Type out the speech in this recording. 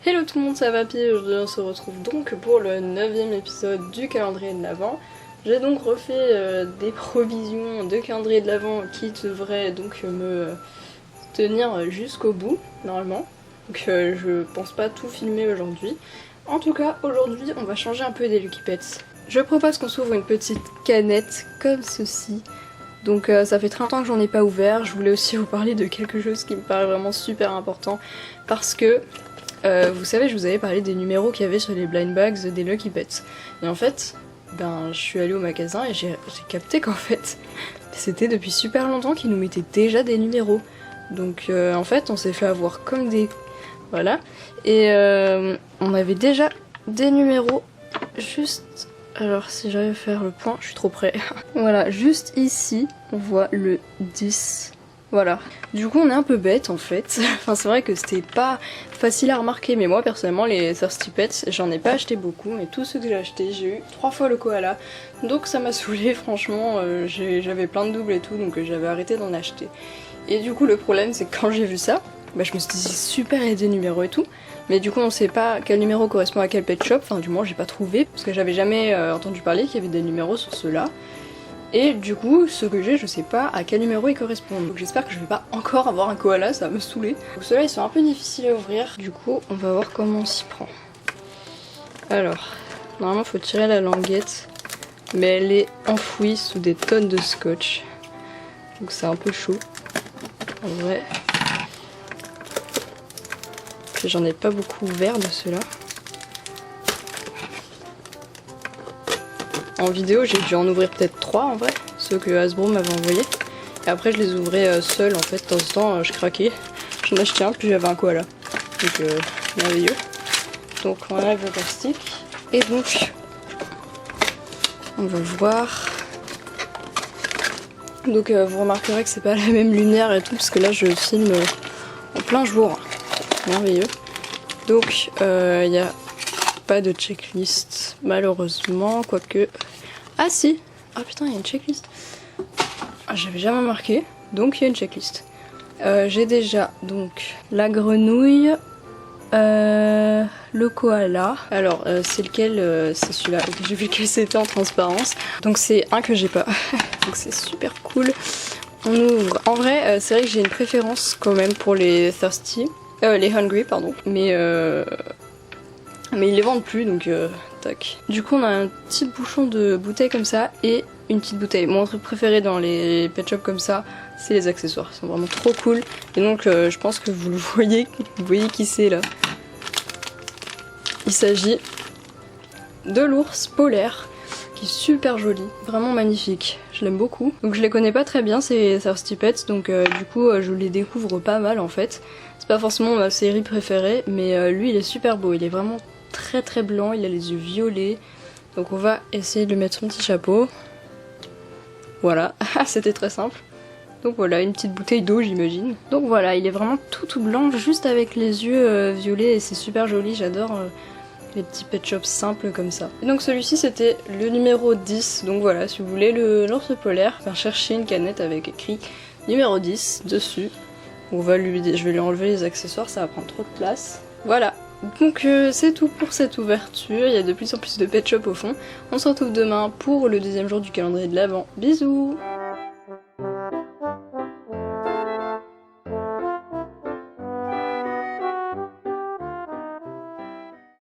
Hello tout le monde, ça va Pi, aujourd'hui on se retrouve donc pour le 9e épisode du calendrier de l'Avent. J'ai donc refait des provisions de calendrier de l'Avent qui devraient donc me tenir jusqu'au bout, normalement. Donc je pense pas tout filmer aujourd'hui. En tout cas, aujourd'hui on va changer un peu des Lucky Pets. Je propose qu'on s'ouvre une petite canette comme ceci. Donc ça fait très longtemps que j'en ai pas ouvert. Je voulais aussi vous parler de quelque chose qui me paraît vraiment super important parce que vous savez, je vous avais parlé des numéros qu'il y avait sur les blind bags des Lucky Pets. Et en fait, je suis allée au magasin et j'ai capté qu'en fait, c'était depuis super longtemps qu'ils nous mettaient déjà des numéros. Donc en fait, on s'est fait avoir comme des... Voilà. Et on avait déjà des numéros juste... Alors si j'arrive à faire le point, je suis trop près. Voilà, juste ici, on voit le 10. Voilà. Du coup on est un peu bête en fait. Enfin c'est vrai que c'était pas facile à remarquer, mais moi personnellement les Thirsty Pets, j'en ai pas acheté beaucoup, mais tous ceux que j'ai achetés, j'ai eu 3 fois le koala. Donc ça m'a saoulé franchement, j'avais plein de doubles et tout, donc j'avais arrêté d'en acheter. Et du coup le problème c'est que quand j'ai vu ça, je me suis dit super, il y a des numéros et tout. Mais du coup on sait pas quel numéro correspond à quel pet shop, enfin du moins j'ai pas trouvé, parce que j'avais jamais entendu parler qu'il y avait des numéros sur ceux-là. Et du coup, ce que j'ai, je sais pas à quel numéro ils correspondent. Donc j'espère que je vais pas encore avoir un koala, ça va me saouler. Donc ceux-là ils sont un peu difficiles à ouvrir. Du coup, on va voir comment on s'y prend. Alors, normalement faut tirer la languette, mais elle est enfouie sous des tonnes de scotch. Donc c'est un peu chaud. En vrai. Puis j'en ai pas beaucoup ouvert de ceux-là. En vidéo, j'ai dû en ouvrir peut-être 3 en vrai, ceux que Hasbro m'avait envoyés. Et après, je les ouvrais seul en fait, de temps en temps, je craquais. J'en achetais un, puis j'avais un koala. Donc, merveilleux. Donc, on enlève le plastique. Et donc, on va voir. Donc, vous remarquerez que c'est pas la même lumière et tout, parce que là, je filme en plein jour. Merveilleux. Donc, il y a pas de checklist malheureusement, quoique... Ah si. Ah putain, il y a une checklist. Ah, j'avais jamais remarqué, donc il y a une checklist. J'ai déjà donc la grenouille, le koala. Alors c'est lequel? C'est celui-là. J'ai vu que c'était en transparence, donc c'est un que j'ai pas. Donc c'est super cool. On ouvre. En vrai c'est vrai que j'ai une préférence quand même pour les thirsty, les hungry pardon, mais ils les vendent plus, donc tac. Du coup on a un petit bouchon de bouteille comme ça et une petite bouteille. Mon truc préféré dans les pet shops comme ça, c'est les accessoires. Ils sont vraiment trop cool. Et donc je pense que vous voyez qui c'est là. Il s'agit de l'ours polaire, qui est super joli, vraiment magnifique. Je l'aime beaucoup. Donc je les connais pas très bien ces Thirsty Pets, donc du coup je les découvre pas mal en fait. C'est pas forcément ma série préférée, mais lui il est super beau. Il est vraiment très très blanc, il a les yeux violets. Donc on va essayer de lui mettre son petit chapeau. Voilà, c'était très simple. Donc voilà, une petite bouteille d'eau j'imagine. Donc voilà, il est vraiment tout blanc, juste avec les yeux violets et c'est super joli, j'adore les petits pet shops simples comme ça. Et donc celui-ci c'était le numéro 10, donc voilà, si vous voulez l'ours polaire, chercher une canette avec écrit numéro 10 dessus. Je vais lui enlever les accessoires, ça va prendre trop de place. Voilà. Donc c'est tout pour cette ouverture, il y a de plus en plus de pet shop au fond. On se retrouve demain pour le deuxième jour du calendrier de l'Avent. Bisous!